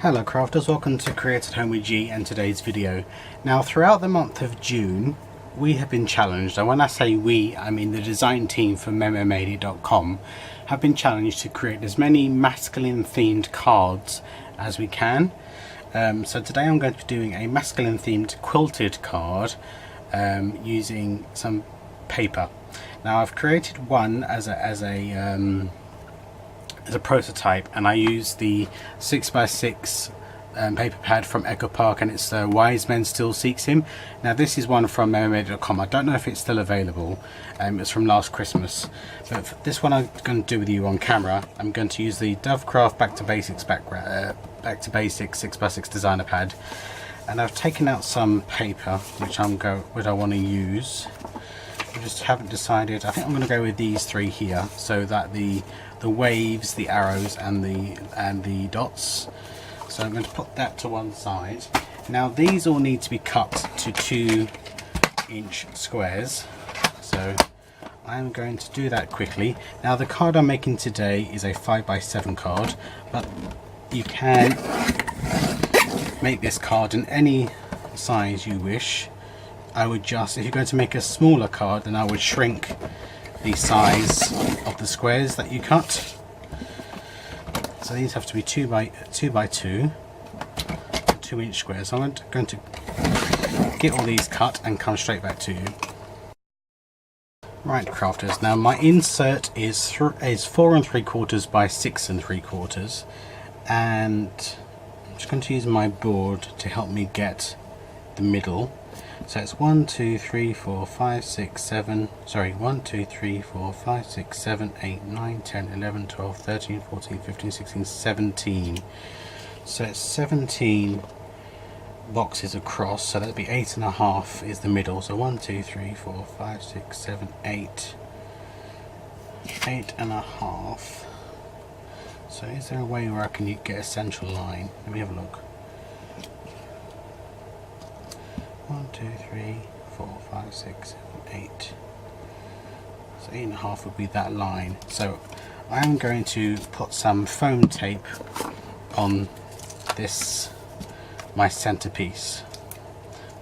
Hello crafters, welcome to Create at Home with G and today's video. Now throughout the month of June we have been challenged, and when I say we, I mean the design team from memomade.com have been challenged to create as many masculine themed cards as we can. So today I'm going to be doing a masculine themed quilted card using some paper. Now I've created one as a prototype, and I use the 6x6 paper pad from Echo Park, and it's Wise Men Still Seeks Him. Now this is one from memomade.com. I don't know if it's still available. It's from last Christmas, but for this one I'm going to do with you on camera. I'm going to use the Dovecraft Back to Basics 6x6 designer pad, and I've taken out some paper which I want to use. I just haven't decided. I think I'm going to go with these three here, so that the waves, the arrows, and the dots. So I'm going to put that to one side. Now these all need to be cut to 2-inch squares, so I'm going to do that quickly. Now the card I'm making today is a 5x7 card, but you can make this card in any size you wish. I would just, if you're going to make a smaller card, then I would shrink the size of the squares that you cut. So these have to be 2x2 squares. So I'm going to get all these cut and come straight back to you. Right crafters, now my insert is 4 3/4 by 6 3/4, and I'm just going to use my board to help me get the middle. So it's 1, 2, 3, 4, 5, 6, 7, sorry, 1, 2, 3, 4, 5, 6, 7, 8, 9, 10, 11, 12, 13, 14, 15, 16, 17. So it's 17 boxes across, so that'd be 8.5 is the middle. So 1, 2, 3, 4, 5, 6, 7, 8. 8.5. So is there a way where I can get a central line? Let me have a look. 1, 2, 3, 4, 5, 6, 7, 8. So 8.5 would be that line. So I am going to put some foam tape on this, my centerpiece,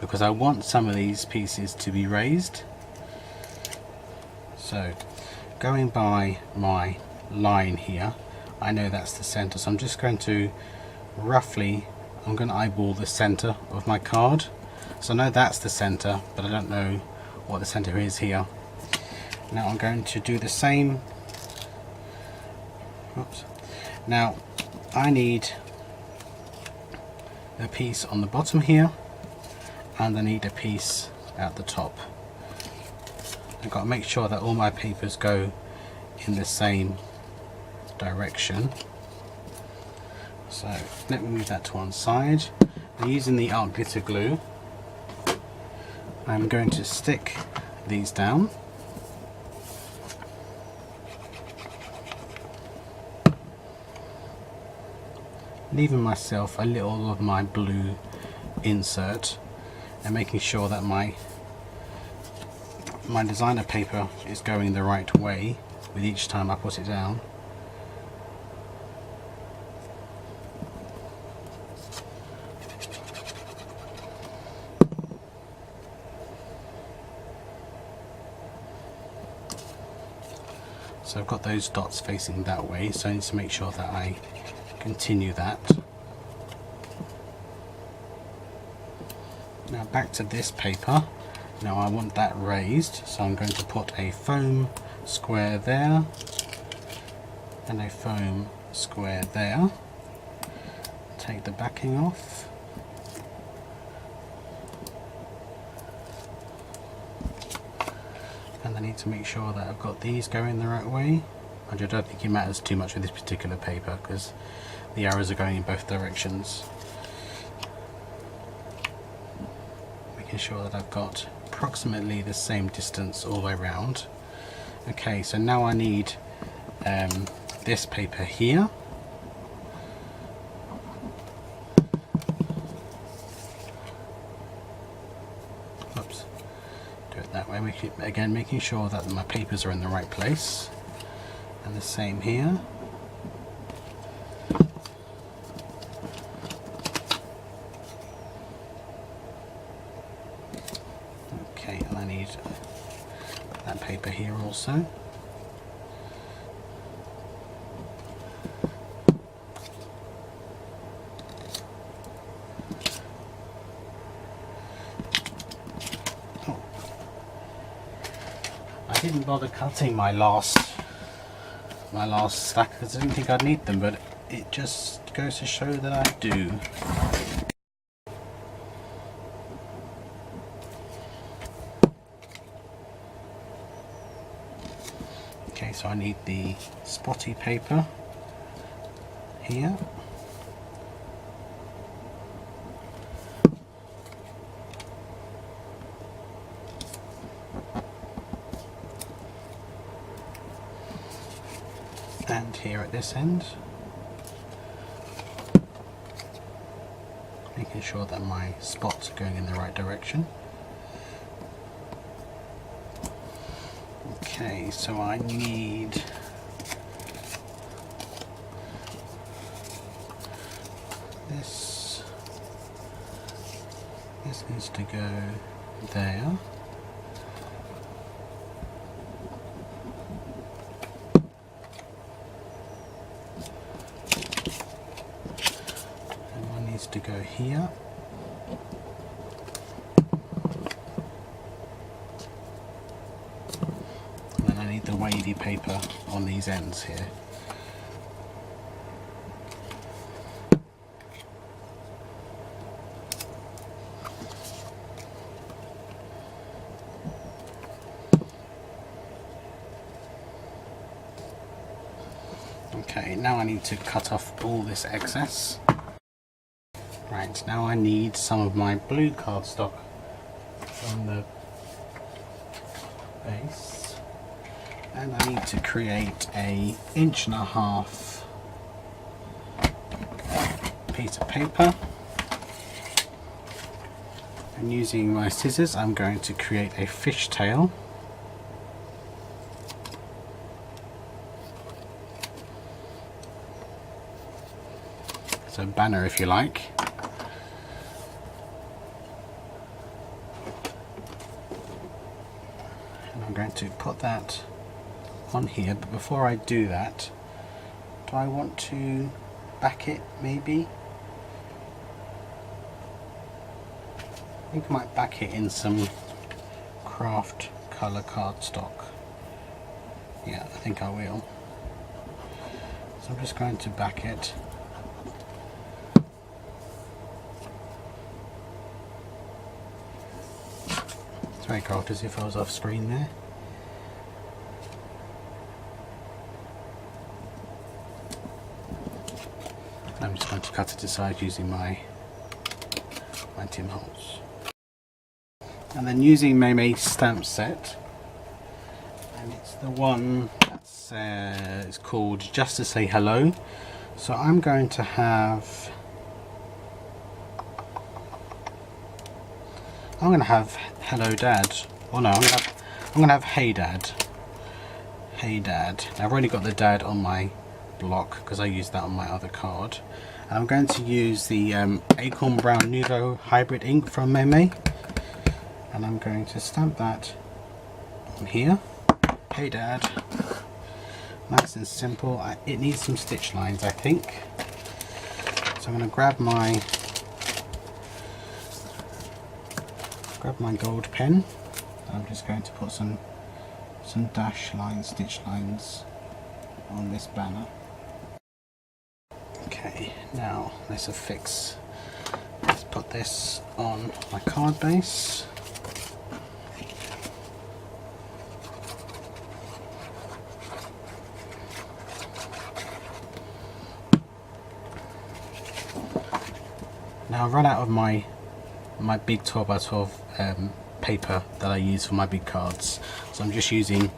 because I want some of these pieces to be raised. So going by my line here, I know that's the center, so I'm just going to I'm going to eyeball the center of my card. So I know that's the center, but I don't know what the center is here. Now I'm going to do the same. Oops. Now I need a piece on the bottom here, and I need a piece at the top. I've got to make sure that all my papers go in the same direction. So let me move that to one side. I'm using the art glitter glue. I'm going to stick these down. Leaving myself a little of my blue insert, and making sure that my designer paper is going the right way with each time I put it down. So I've got those dots facing that way, so I need to make sure that I continue that. Now back to this paper. Now I want that raised, so I'm going to put a foam square there and a foam square there. Take the backing off. And I need to make sure that I've got these going the right way. I don't think it matters too much with this particular paper because the arrows are going in both directions. Making sure that I've got approximately the same distance all the way around. Okay, so now I need this paper here. Oops. Do it that way. Again, making sure that my papers are in the right place. And the same here. here also. Oh. I didn't bother cutting my last stack because I didn't think I'd need them, but it just goes to show that I do. Okay, so I need the spotty paper here. And here at this end. Making sure that my spots are going in the right direction. Okay, so I need this. This needs to go there. And one needs to go here. The wavy paper on these ends here. Okay, now I need to cut off all this excess. Right, now I need some of my blue cardstock from the base. And I need to create a 1.5 inch piece of paper, and using my scissors I'm going to create a fishtail. So a banner if you like. And I'm going to put that on here, but before I do that, do I want to back it maybe? I think I might back it in some craft colour cardstock. Yeah, I think I will. So I'm just going to back it. It's very crafty, as if I was off screen there. I'm just going to cut it to size using my Tim Holtz. And then using my stamp set, and it's the one that's it's called Just to Say Hello. So I'm going to have Hello Dad. Oh no, I'm going to have Hey Dad. Hey Dad. Now I've already got the dad on my block because I used that on my other card, and I'm going to use the Acorn Brown Nouveau Hybrid ink from Meme, and I'm going to stamp that on here. Hey Dad. Nice and simple. It needs some stitch lines, I think, so I'm going to grab my gold pen. I'm just going to put some dash lines, stitch lines on this banner. Okay, now let's put this on my card base. Now I've run out of my big 12x12 paper that I use for my big cards, so I'm just using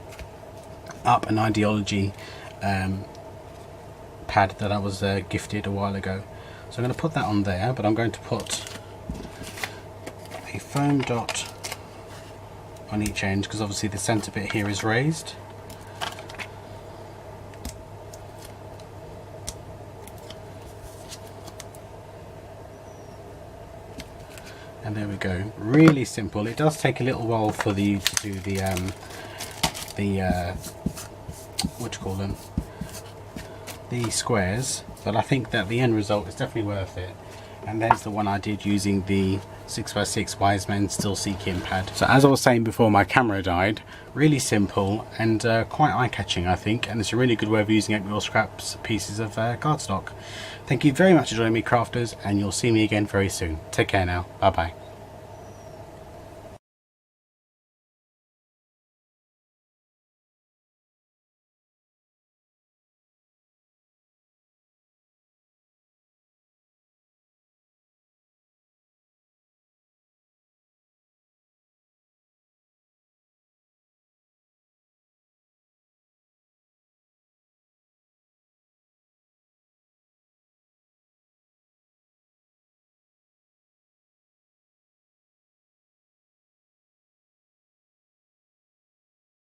up an Ideology pad that I was gifted a while ago. So I'm going to put that on there, but I'm going to put a foam dot on each end because obviously the centre bit here is raised. And there we go. Really simple. It does take a little while for you to do the what do you call them, the squares, but I think that the end result is definitely worth it. And there's the one I did using the 6x6 Wise Men Still Seeking pad. So as I was saying before my camera died, really simple and quite eye-catching I think, and it's a really good way of using up your scraps pieces of cardstock. Thank you very much for joining me, crafters, and you'll see me again very soon. Take care now, bye bye.